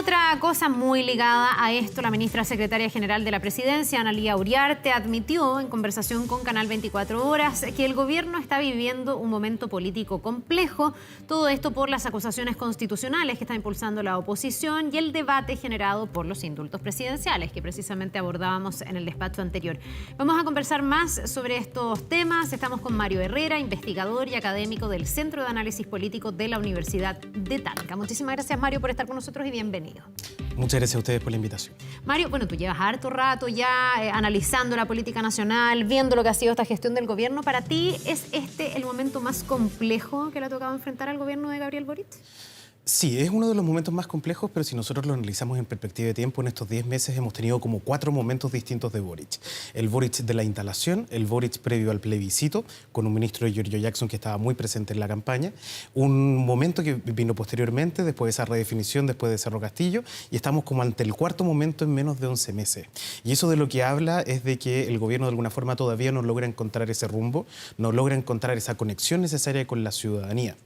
otra cosa muy ligada a esto, la ministra secretaria general de la Presidencia, Ana Lía Uriarte, admitió en conversación con Canal 24 Horas que el gobierno está viviendo un momento político complejo, todo esto por las acusaciones constitucionales que está impulsando la oposición y el debate generado por los indultos presidenciales que precisamente abordábamos en el despacho anterior. Vamos a conversar más sobre estos temas. Estamos con Mario Herrera, investigador y académico del Centro de Análisis Político de la Universidad de Talca. Muchísimas gracias, Mario, por estar con nosotros y bienvenido. Muchas gracias a ustedes por la invitación. Mario, bueno, tú llevas harto rato ya analizando la política nacional, viendo lo que ha sido esta gestión del gobierno. ¿Para ti es este el momento más complejo que le ha tocado enfrentar al gobierno de Gabriel Boric? Sí, es uno de los momentos más complejos, pero si nosotros lo analizamos en perspectiva de tiempo, en estos 10 meses hemos tenido como 4 momentos distintos de Boric. El Boric de la instalación, el Boric previo al plebiscito, con un ministro de Giorgio Jackson que estaba muy presente en la campaña, un momento que vino posteriormente, después de esa redefinición, después de Cerro Castillo, y estamos como ante el cuarto momento en menos de 11 meses. Y eso de lo que habla es de que el gobierno de alguna forma todavía no logra encontrar ese rumbo, no logra encontrar esa conexión necesaria con la ciudadanía.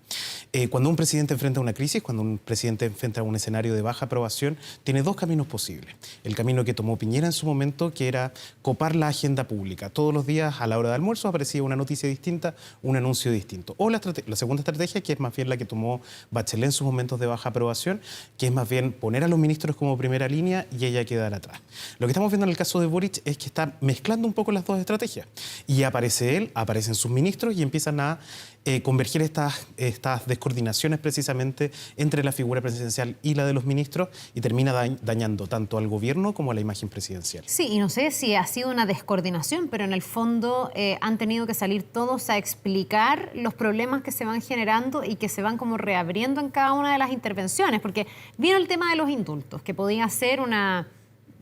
Cuando un presidente enfrenta una crisis, cuando un presidente enfrenta un escenario de baja aprobación, tiene 2 caminos posibles. El camino que tomó Piñera en su momento, que era copar la agenda pública. Todos los días a la hora de almuerzo aparecía una noticia distinta, un anuncio distinto. O la segunda estrategia, que es más bien la que tomó Bachelet en sus momentos de baja aprobación, que es más bien poner a los ministros como primera línea y ella quedar atrás. Lo que estamos viendo en el caso de Boric es que está mezclando un poco las 2 estrategias. Y aparece él, aparecen sus ministros y empiezan a converger estas descoordinaciones precisamente entre la figura presidencial y la de los ministros y termina dañando tanto al gobierno como a la imagen presidencial. Sí, y no sé si ha sido una descoordinación, pero en el fondo han tenido que salir todos a explicar los problemas que se van generando y que se van como reabriendo en cada una de las intervenciones, porque vino el tema de los indultos, que podía ser una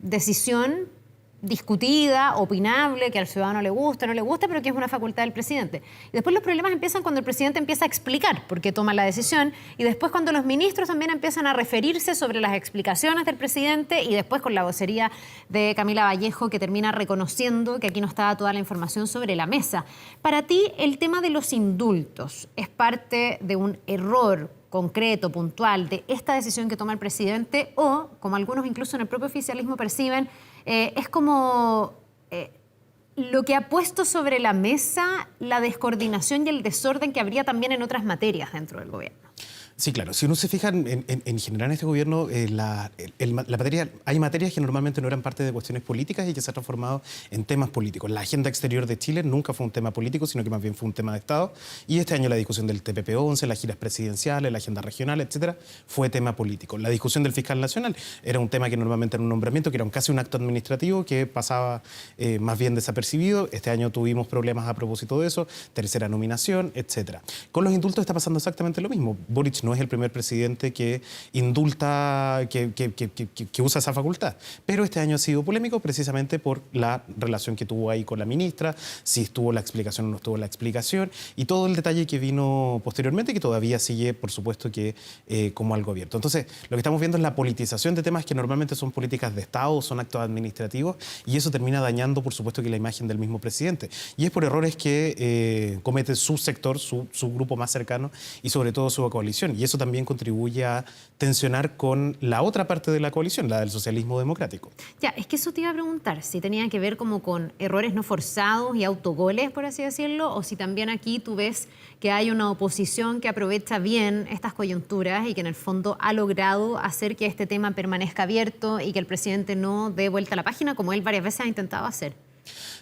decisión discutida, opinable, que al ciudadano le gusta, no le gusta, pero que es una facultad del presidente. Y después los problemas empiezan cuando el presidente empieza a explicar por qué toma la decisión y después cuando los ministros también empiezan a referirse sobre las explicaciones del presidente y después con la vocería de Camila Vallejo que termina reconociendo que aquí no estaba toda la información sobre la mesa. Para ti, el tema de los indultos es parte de un error concreto, puntual, de esta decisión que toma el presidente o, como algunos incluso en el propio oficialismo perciben, es como lo que ha puesto sobre la mesa la descoordinación y el desorden que habría también en otras materias dentro del gobierno. Sí, claro. Si uno se fija en general en este gobierno, hay materias que normalmente no eran parte de cuestiones políticas y que se han transformado en temas políticos. La agenda exterior de Chile nunca fue un tema político, sino que más bien fue un tema de Estado. Y este año la discusión del TPP-11, las giras presidenciales, la agenda regional, etcétera, fue tema político. La discusión del fiscal nacional era un tema que normalmente era un nombramiento, que era casi un acto administrativo que pasaba más bien desapercibido. Este año tuvimos problemas a propósito de eso, tercera nominación, etcétera. Con los indultos está pasando exactamente lo mismo. Boric no es el primer presidente que indulta, que usa esa facultad. Pero este año ha sido polémico precisamente por la relación que tuvo ahí con la ministra, si estuvo la explicación o no estuvo la explicación, y todo el detalle que vino posteriormente, que todavía sigue, por supuesto, que como algo abierto. Entonces, lo que estamos viendo es la politización de temas que normalmente son políticas de Estado, son actos administrativos, y eso termina dañando, por supuesto, que la imagen del mismo presidente. Y es por errores que comete su sector, su grupo más cercano, y sobre todo su coalición. Y eso también contribuye a tensionar con la otra parte de la coalición, la del socialismo democrático. Ya, es que eso te iba a preguntar, si tenía que ver como con errores no forzados y autogoles, por así decirlo, o si también aquí tú ves que hay una oposición que aprovecha bien estas coyunturas y que en el fondo ha logrado hacer que este tema permanezca abierto y que el presidente no dé vuelta a la página, como él varias veces ha intentado hacer.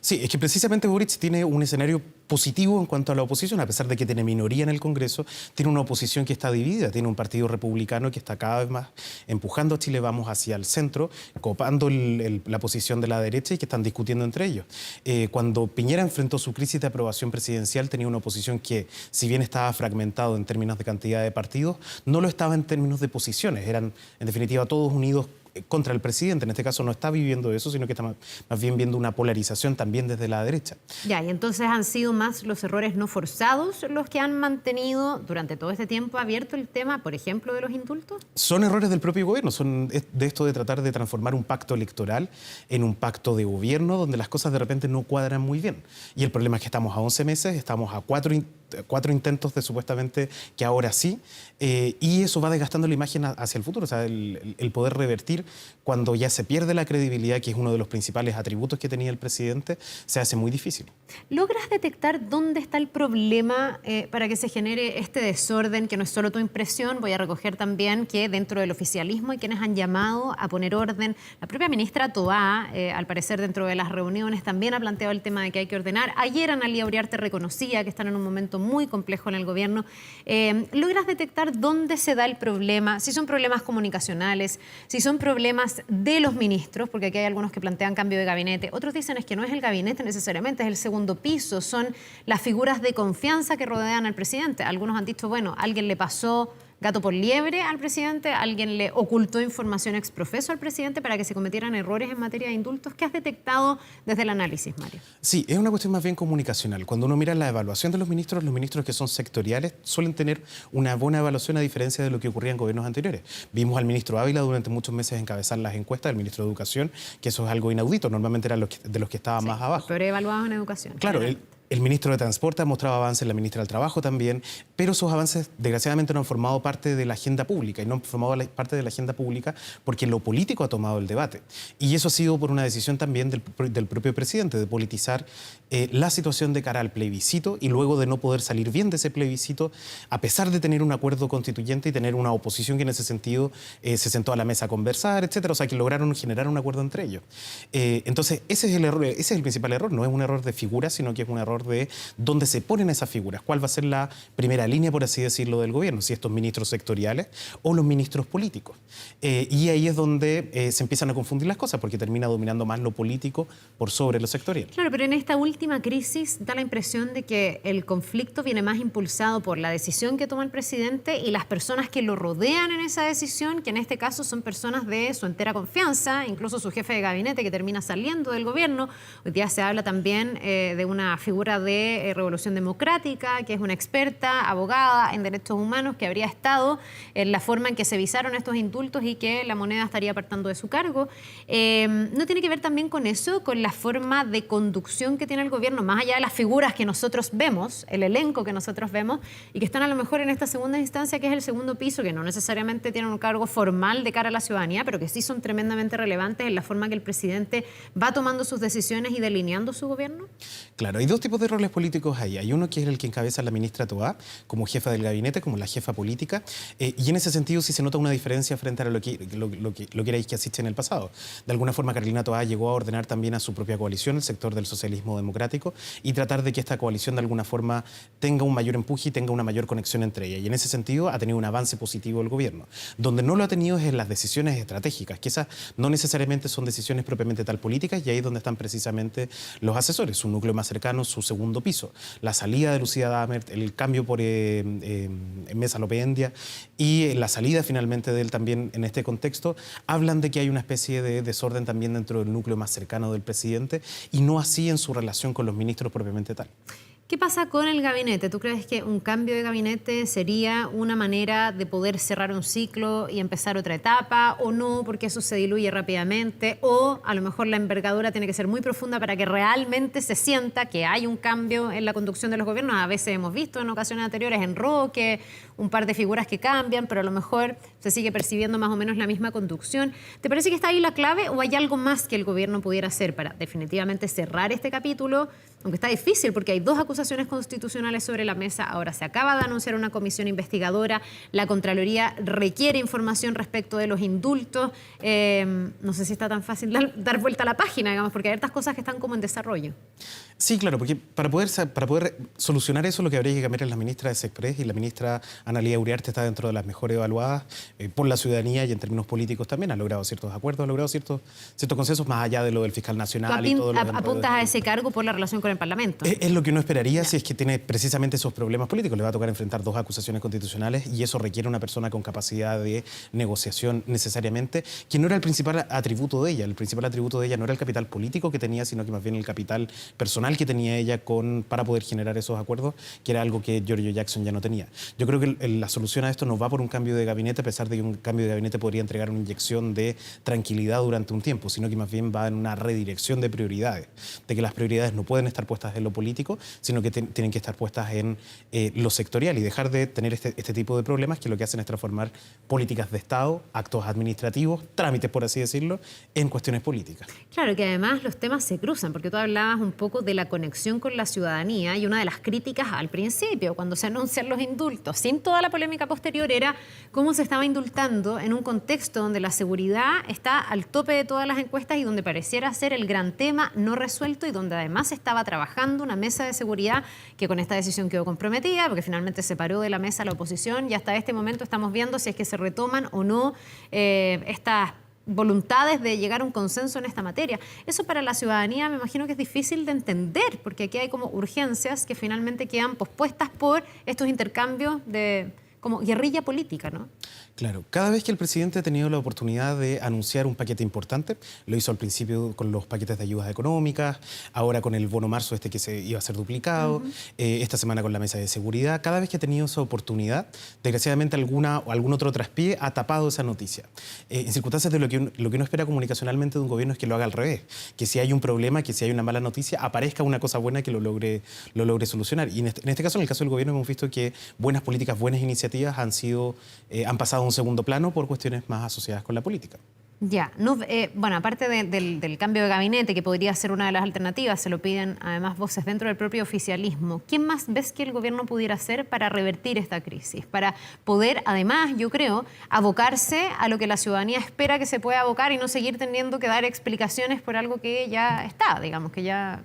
Sí, es que precisamente Boric tiene un escenario positivo en cuanto a la oposición, a pesar de que tiene minoría en el Congreso, tiene una oposición que está dividida, tiene un partido republicano que está cada vez más empujando a Chile Vamos hacia el centro, copando la posición de la derecha y que están discutiendo entre ellos. Cuando Piñera enfrentó su crisis de aprobación presidencial, tenía una oposición que, si bien estaba fragmentado en términos de cantidad de partidos, no lo estaba en términos de posiciones, eran en definitiva todos unidos contra el presidente. En este caso no está viviendo eso, sino que está más bien viendo una polarización también desde la derecha. Ya, y entonces han sido más los errores no forzados los que han mantenido durante todo este tiempo abierto el tema, por ejemplo, de los indultos. Son errores del propio gobierno, son de esto de tratar de transformar un pacto electoral en un pacto de gobierno donde las cosas de repente no cuadran muy bien. Y el problema es que estamos a 11 meses, estamos a cuatro intentos de supuestamente que ahora sí, y eso va desgastando la imagen hacia el futuro. O sea, el poder revertir cuando ya se pierde la credibilidad, que es uno de los principales atributos que tenía el presidente, se hace muy difícil. ¿Logras detectar dónde está el problema para que se genere este desorden, que no es solo tu impresión? Voy a recoger también que dentro del oficialismo hay quienes han llamado a poner orden. La propia ministra Toá, al parecer dentro de las reuniones, también ha planteado el tema de que hay que ordenar. Ayer Analía Uriarte reconocía que están en un momento muy complejo en el gobierno. ¿Logras detectar dónde se da el problema? Si son problemas comunicacionales, si son problemas de los ministros, porque aquí hay algunos que plantean cambio de gabinete. Otros dicen es que no es el gabinete necesariamente, es el segundo piso, son las figuras de confianza que rodean al presidente. Algunos han dicho, bueno, alguien le pasó gato por liebre al presidente, alguien le ocultó información exprofeso al presidente para que se cometieran errores en materia de indultos. ¿Qué has detectado desde el análisis, Mario? Sí, es una cuestión más bien comunicacional. Cuando uno mira la evaluación de los ministros que son sectoriales suelen tener una buena evaluación a diferencia de lo que ocurría en gobiernos anteriores. Vimos al ministro Ávila durante muchos meses encabezar las encuestas, el ministro de Educación, que eso es algo inaudito, normalmente eran de los que estaban más abajo. Pero evaluados en educación. Claro, el ministro de Transporte ha mostrado avances, la ministra del Trabajo también, pero esos avances desgraciadamente no han formado parte de la agenda pública y no han formado parte de la agenda pública porque lo político ha tomado el debate. Y eso ha sido por una decisión también del propio presidente de politizar la situación de cara al plebiscito y luego de no poder salir bien de ese plebiscito, a pesar de tener un acuerdo constituyente y tener una oposición que en ese sentido se sentó a la mesa a conversar, etcétera. O sea, que lograron generar un acuerdo entre ellos. Entonces, ese es el error, ese es el principal error. No es un error de figuras, sino que es un error de dónde se ponen esas figuras, cuál va a ser la primera línea, por así decirlo, del gobierno, si estos ministros sectoriales o los ministros políticos. Y ahí es donde se empiezan a confundir las cosas, porque termina dominando más lo político por sobre lo sectorial. Claro, pero en esta última crisis da la impresión de que el conflicto viene más impulsado por la decisión que toma el presidente y las personas que lo rodean en esa decisión, que en este caso son personas de su entera confianza, incluso su jefe de gabinete que termina saliendo del gobierno. Hoy día se habla también de una figura de Revolución Democrática, que es una experta, abogada en derechos humanos, que habría estado en la forma en que se visaron estos indultos y que la moneda estaría apartando de su cargo. ¿No tiene que ver también con eso, con la forma de conducción que tiene el gobierno, más allá de las figuras que nosotros vemos, el elenco que nosotros vemos, y que están a lo mejor en esta segunda instancia, que es el segundo piso, que no necesariamente tienen un cargo formal de cara a la ciudadanía, pero que sí son tremendamente relevantes en la forma que el presidente va tomando sus decisiones y delineando su gobierno? Claro, hay dos tipos de roles políticos ahí. Hay uno que es el que encabeza la ministra Toá, como jefa del gabinete, como la jefa política, y en ese sentido sí se nota una diferencia frente a lo que era Isquia Siche en el pasado. De alguna forma, Carolina Toá llegó a ordenar también a su propia coalición, el sector del socialismo democrático, y tratar de que esta coalición de alguna forma tenga un mayor empuje y tenga una mayor conexión entre ellas. Y en ese sentido ha tenido un avance positivo el gobierno. Donde no lo ha tenido es en las decisiones estratégicas, que esas no necesariamente son decisiones propiamente tal políticas, y ahí es donde están precisamente los asesores, su núcleo más cercano, su segundo piso. La salida de Lucía Damert, el cambio por Mesa Lopendia y la salida finalmente de él también en este contexto, hablan de que hay una especie de desorden también dentro del núcleo más cercano del presidente y no así en su relación con los ministros propiamente tal. ¿Qué pasa con el gabinete? ¿Tú crees que un cambio de gabinete sería una manera de poder cerrar un ciclo y empezar otra etapa o no, porque eso se diluye rápidamente? O a lo mejor la envergadura tiene que ser muy profunda para que realmente se sienta que hay un cambio en la conducción de los gobiernos. A veces hemos visto en ocasiones anteriores enroque, un par de figuras que cambian, pero a lo mejor se sigue percibiendo más o menos la misma conducción. ¿Te parece que está ahí la clave o hay algo más que el gobierno pudiera hacer para definitivamente cerrar este capítulo? Aunque está difícil porque hay dos acusaciones constitucionales sobre la mesa. Ahora se acaba de anunciar una comisión investigadora. La Contraloría requiere información respecto de los indultos. No sé si está tan fácil dar vuelta a la página, digamos, porque hay otras cosas que están como en desarrollo. Sí, claro, porque para poder solucionar eso lo que habría que cambiar es la ministra de Sexpress, y la ministra Analía Uriarte está dentro de las mejores evaluadas por la ciudadanía, y en términos políticos también ha logrado ciertos acuerdos, ha logrado ciertos consensos más allá de lo del fiscal nacional y todo lo que apuntas a ese cargo por la relación con el Parlamento. Es lo que uno esperaría si es que tiene precisamente esos problemas políticos. Le va a tocar enfrentar 2 acusaciones constitucionales y eso requiere una persona con capacidad de negociación necesariamente, que no era el principal atributo de ella. El principal atributo de ella no era el capital político que tenía, sino que más bien el capital personal que tenía ella para poder generar esos acuerdos, que era algo que Giorgio Jackson ya no tenía. Yo creo que la solución a esto no va por un cambio de gabinete, a pesar de que un cambio de gabinete podría entregar una inyección de tranquilidad durante un tiempo, sino que más bien va en una redirección de prioridades, de que las prioridades no pueden estar puestas en lo político, sino que tienen que estar puestas en lo sectorial y dejar de tener este tipo de problemas que lo que hacen es transformar políticas de Estado, actos administrativos, trámites, por así decirlo, en cuestiones políticas. Claro, que además los temas se cruzan, porque tú hablabas un poco de la conexión con la ciudadanía y una de las críticas al principio, cuando se anuncian los indultos, sin toda la polémica posterior, era cómo se estaba indultando en un contexto donde la seguridad está al tope de todas las encuestas y donde pareciera ser el gran tema no resuelto y donde además se estaba trabajando una mesa de seguridad que con esta decisión quedó comprometida porque finalmente se paró de la mesa la oposición y hasta este momento estamos viendo si es que se retoman o no estas voluntades de llegar a un consenso en esta materia. Eso para la ciudadanía me imagino que es difícil de entender, porque aquí hay como urgencias que finalmente quedan pospuestas por estos intercambios de como guerrilla política, ¿no? Claro, cada vez que el presidente ha tenido la oportunidad de anunciar un paquete importante, lo hizo al principio con los paquetes de ayudas económicas, ahora con el bono marzo que se iba a ser duplicado, esta semana con la mesa de seguridad, cada vez que ha tenido esa oportunidad, desgraciadamente algún otro traspié ha tapado esa noticia. En circunstancias de lo que uno espera comunicacionalmente de un gobierno es que lo haga al revés, que si hay un problema, que si hay una mala noticia, aparezca una cosa buena que lo logre solucionar. Y en este caso, en el caso del gobierno, hemos visto que buenas políticas, buenas iniciativas han pasado a un segundo plano por cuestiones más asociadas con la política. Ya, no, bueno, aparte del cambio de gabinete, que podría ser una de las alternativas, se lo piden además voces dentro del propio oficialismo. ¿Qué más ves que el gobierno pudiera hacer para revertir esta crisis? Para poder, además, yo creo, abocarse a lo que la ciudadanía espera que se pueda abocar y no seguir teniendo que dar explicaciones por algo que ya está, digamos, que ya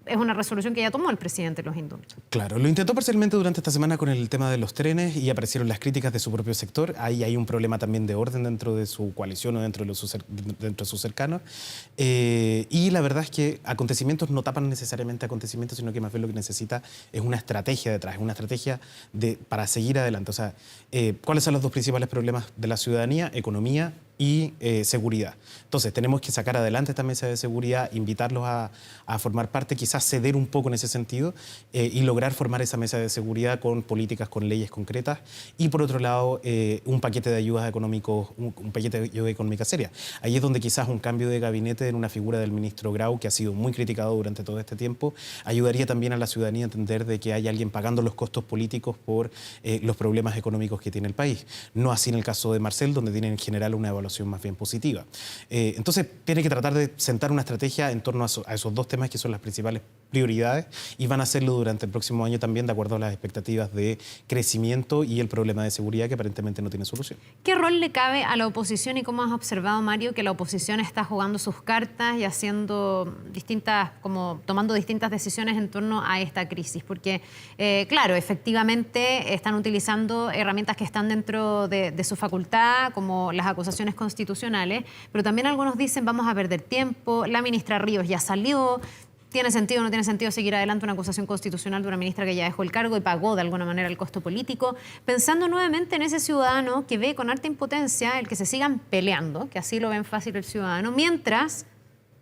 es una resolución que ya tomó el presidente los indultos. Claro, lo intentó parcialmente durante esta semana con el tema de los trenes y aparecieron las críticas de su propio sector. Ahí hay un problema también de orden dentro de su coalición o dentro de sus cercanos. Y la verdad es que acontecimientos no tapan necesariamente acontecimientos, sino que más bien lo que necesita es una estrategia detrás, una estrategia para seguir adelante. O sea, ¿cuáles son los 2 principales problemas de la ciudadanía? Economía y seguridad. Entonces, tenemos que sacar adelante esta mesa de seguridad, invitarlos a formar parte, quizás ceder un poco en ese sentido y lograr formar esa mesa de seguridad con políticas, con leyes concretas y, por otro lado, un paquete de ayudas económicos, un paquete de ayuda económica seria. Ahí es donde quizás un cambio de gabinete en una figura del ministro Grau, que ha sido muy criticado durante todo este tiempo, ayudaría también a la ciudadanía a entender de que hay alguien pagando los costos políticos por los problemas económicos que tiene el país. No así en el caso de Marcel, donde tienen en general una evaluación más bien positiva. Entonces, tiene que tratar de sentar una estrategia en torno a esos 2 temas que son las principales prioridades y van a hacerlo durante el próximo año también de acuerdo a las expectativas de crecimiento y el problema de seguridad que aparentemente no tiene solución. ¿Qué rol le cabe a la oposición y cómo has observado, Mario, que la oposición está jugando sus cartas y tomando distintas decisiones en torno a esta crisis? Porque, claro, efectivamente están utilizando herramientas que están dentro de su facultad, como las acusaciones constitucionales, pero también algunos dicen vamos a perder tiempo, la ministra Ríos ya salió. ¿Tiene sentido o no tiene sentido seguir adelante una acusación constitucional de una ministra que ya dejó el cargo y pagó de alguna manera el costo político? Pensando nuevamente en ese ciudadano que ve con harta impotencia el que se sigan peleando, que así lo ven fácil el ciudadano, mientras,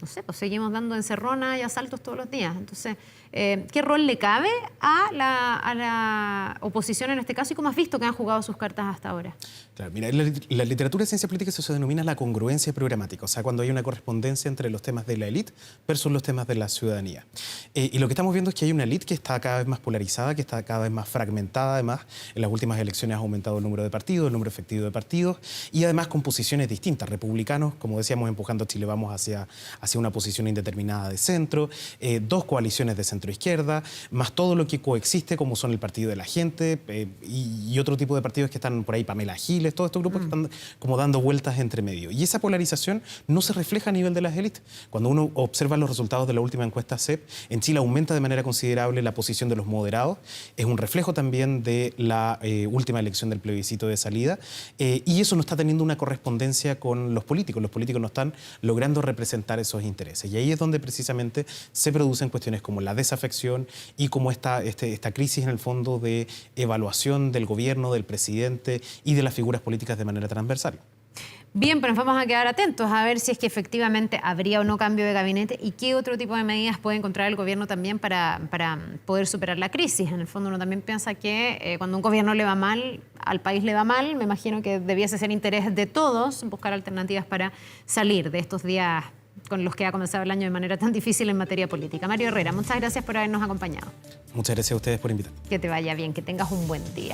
no sé, pues seguimos dando encerrona y asaltos todos los días. Entonces, ¿qué rol le cabe a la oposición en este caso y cómo has visto que han jugado sus cartas hasta ahora? Claro, mira, en la literatura de ciencia política eso se denomina la congruencia programática, o sea, cuando hay una correspondencia entre los temas de la élite versus los temas de la ciudadanía. Y lo que estamos viendo es que hay una élite que está cada vez más polarizada, que está cada vez más fragmentada, además. En las últimas elecciones ha aumentado el número de partidos, el número efectivo de partidos, y además con posiciones distintas. Republicanos, como decíamos, empujando a Chile Vamos hacia hacia una posición indeterminada de centro, 2 coaliciones de centro-izquierda, más todo lo que coexiste como son el Partido de la Gente y otro tipo de partidos que están por ahí, Pamela Giles, todos estos grupos que están como dando vueltas entre medio. Y esa polarización no se refleja a nivel de las élites. Cuando uno observa los resultados de la última encuesta CEP, en Chile aumenta de manera considerable la posición de los moderados, es un reflejo también de la última elección del plebiscito de salida, y eso no está teniendo una correspondencia con los políticos no están logrando representar esos intereses. Y ahí es donde precisamente se producen cuestiones como la desafección y como esta crisis en el fondo de evaluación del gobierno, del presidente y de las figuras políticas de manera transversal. Bien, pero nos vamos a quedar atentos a ver si es que efectivamente habría o no cambio de gabinete y qué otro tipo de medidas puede encontrar el gobierno también para poder superar la crisis. En el fondo uno también piensa que cuando un gobierno le va mal, al país le va mal. Me imagino que debiese ser interés de todos buscar alternativas para salir de estos días con los que ha comenzado el año de manera tan difícil en materia política. Mario Herrera, muchas gracias por habernos acompañado. Muchas gracias a ustedes por invitarme. Que te vaya bien, que tengas un buen día.